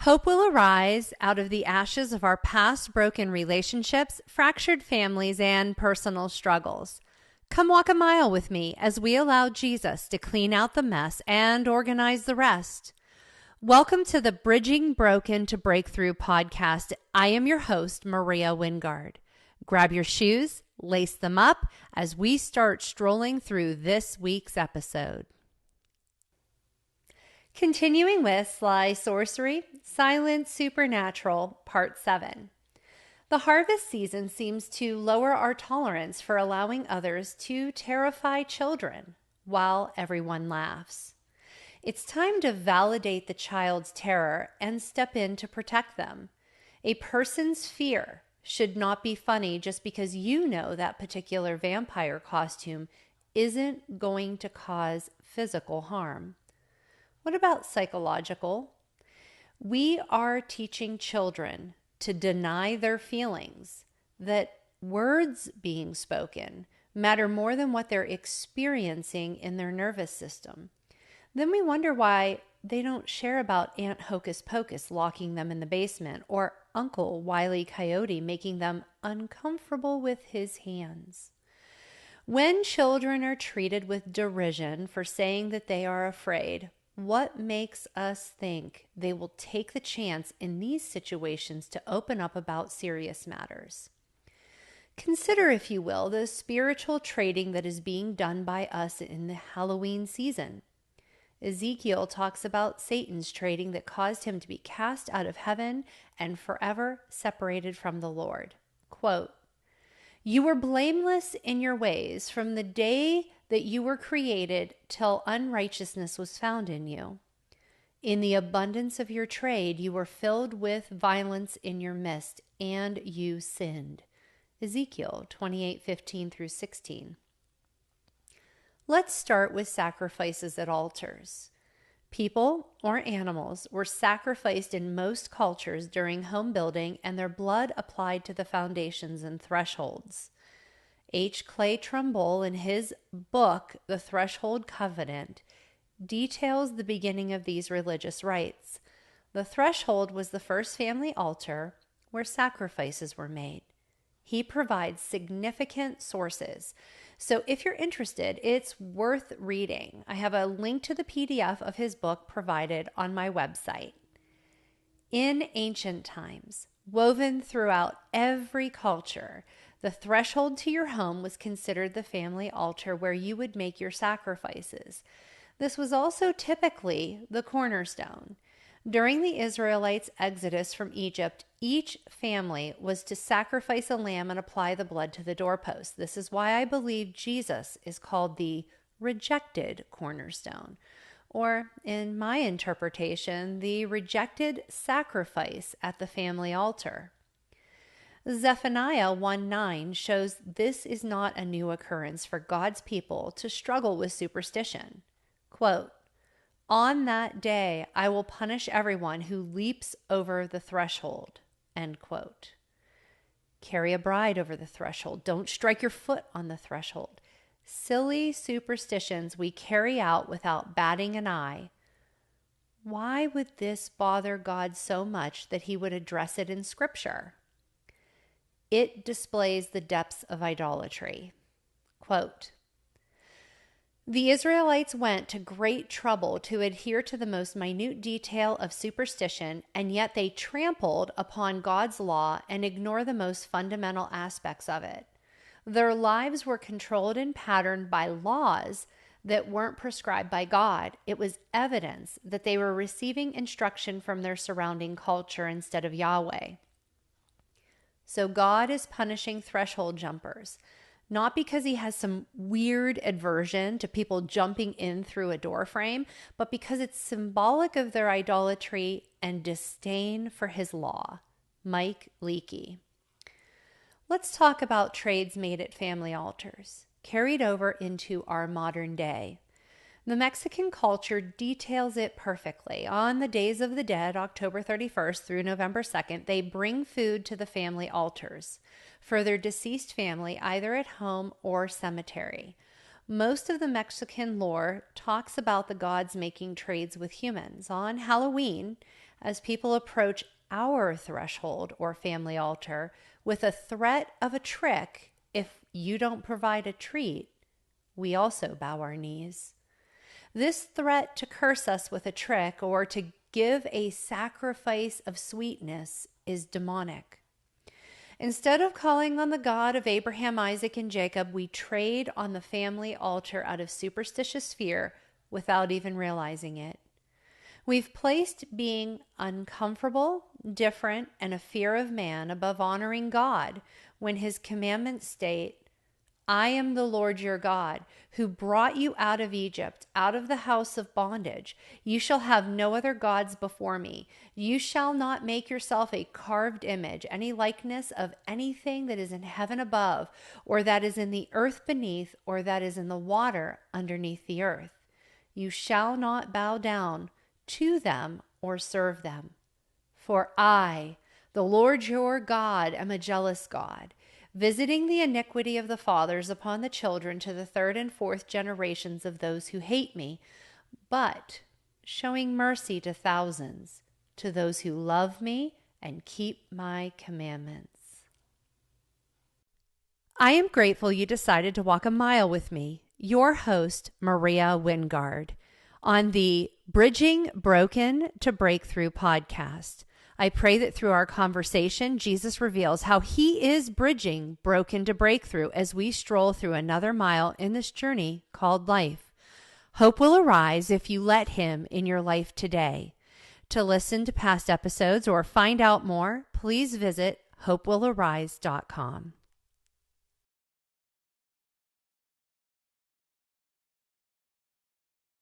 Hope will arise out of the ashes of our past broken relationships, fractured families, and personal struggles. Come walk a mile with me as we allow Jesus to clean out the mess and organize the rest. Welcome to the Bridging Broken to Breakthrough podcast. I am your host, Maria Wingard. Grab your shoes, lace them up as we start strolling through this week's episode. Continuing with Sly Sorcery, Silent Supernatural, Part 7. The harvest season seems to lower our tolerance for allowing others to terrify children while everyone laughs. It's time to validate the child's terror and step in to protect them. A person's fear should not be funny just because you know that particular vampire costume isn't going to cause physical harm. What about psychological? We are teaching children to deny their feelings, that words being spoken matter more than what they're experiencing in their nervous system. Then we wonder why they don't share about Aunt Hocus Pocus locking them in the basement or Uncle Wile E. Coyote making them uncomfortable with his hands. When children are treated with derision for saying that they are afraid, what makes us think they will take the chance in these situations to open up about serious matters? Consider, if you will, the spiritual trading that is being done by us in the Halloween season. Ezekiel talks about Satan's trading that caused him to be cast out of heaven and forever separated from the Lord. Quote, "You were blameless in your ways from the day that you were created till unrighteousness was found in you. In the abundance of your trade, you were filled with violence in your midst, and you sinned." Ezekiel 28:15 through 16. Let's start with sacrifices at altars. People or animals were sacrificed in most cultures during home building and their blood applied to the foundations and thresholds. H. Clay Trumbull, in his book, The Threshold Covenant, details the beginning of these religious rites. The threshold was the first family altar where sacrifices were made. He provides significant sources. So if you're interested, it's worth reading. I have a link to the PDF of his book provided on my website. In ancient times, woven throughout every culture, the threshold to your home was considered the family altar where you would make your sacrifices. This was also typically the cornerstone. During the Israelites' exodus from Egypt, each family was to sacrifice a lamb and apply the blood to the doorpost. This is why I believe Jesus is called the rejected cornerstone, or in my interpretation, the rejected sacrifice at the family altar. Zephaniah 1:9 shows this is not a new occurrence for God's people to struggle with superstition. Quote, "On that day I will punish everyone who leaps over the threshold." End quote. Carry a bride over the threshold. Don't strike your foot on the threshold. Silly superstitions we carry out without batting an eye. Why would this bother God so much that he would address it in Scripture? It displays the depths of idolatry. Quote, "The Israelites went to great trouble to adhere to the most minute detail of superstition, and yet they trampled upon God's law and ignored the most fundamental aspects of it. Their lives were controlled and patterned by laws that weren't prescribed by God. It was evidence that they were receiving instruction from their surrounding culture instead of Yahweh. So God is punishing threshold jumpers, not because he has some weird aversion to people jumping in through a door frame, but because it's symbolic of their idolatry and disdain for his law." Mike Leakey. Let's talk about trades made at family altars, carried over into our modern day. The Mexican culture details it perfectly. On the Days of the Dead, October 31st through November 2nd, they bring food to the family altars for their deceased family, either at home or cemetery. Most of the Mexican lore talks about the gods making trades with humans. On Halloween, as people approach our threshold or family altar with a threat of a trick if you don't provide a treat, we also bow our knees. This threat to curse us with a trick or to give a sacrifice of sweetness is demonic. Instead of calling on the God of Abraham, Isaac, and Jacob, we trade on the family altar out of superstitious fear without even realizing it. We've placed being uncomfortable, different, and a fear of man above honoring God when his commandments state, I am the Lord your God, who brought you out of Egypt, out of the house of bondage. You shall have no other gods before me. You shall not make yourself a carved image, any likeness of anything that is in heaven above, or that is in the earth beneath, or that is in the water underneath the earth. You shall not bow down to them or serve them. For I, the Lord your God, am a jealous God, visiting the iniquity of the fathers upon the children to the third and fourth generations of those who hate me, but showing mercy to thousands, to those who love me and keep my commandments. I am grateful you decided to walk a mile with me, your host, Maria Wingard, on the Bridging Broken to Breakthrough podcast. I pray that through our conversation, Jesus reveals how he is bridging broken to breakthrough as we stroll through another mile in this journey called life. Hope will arise if you let him in your life today. To listen to past episodes or find out more, please visit hopewillarise.com.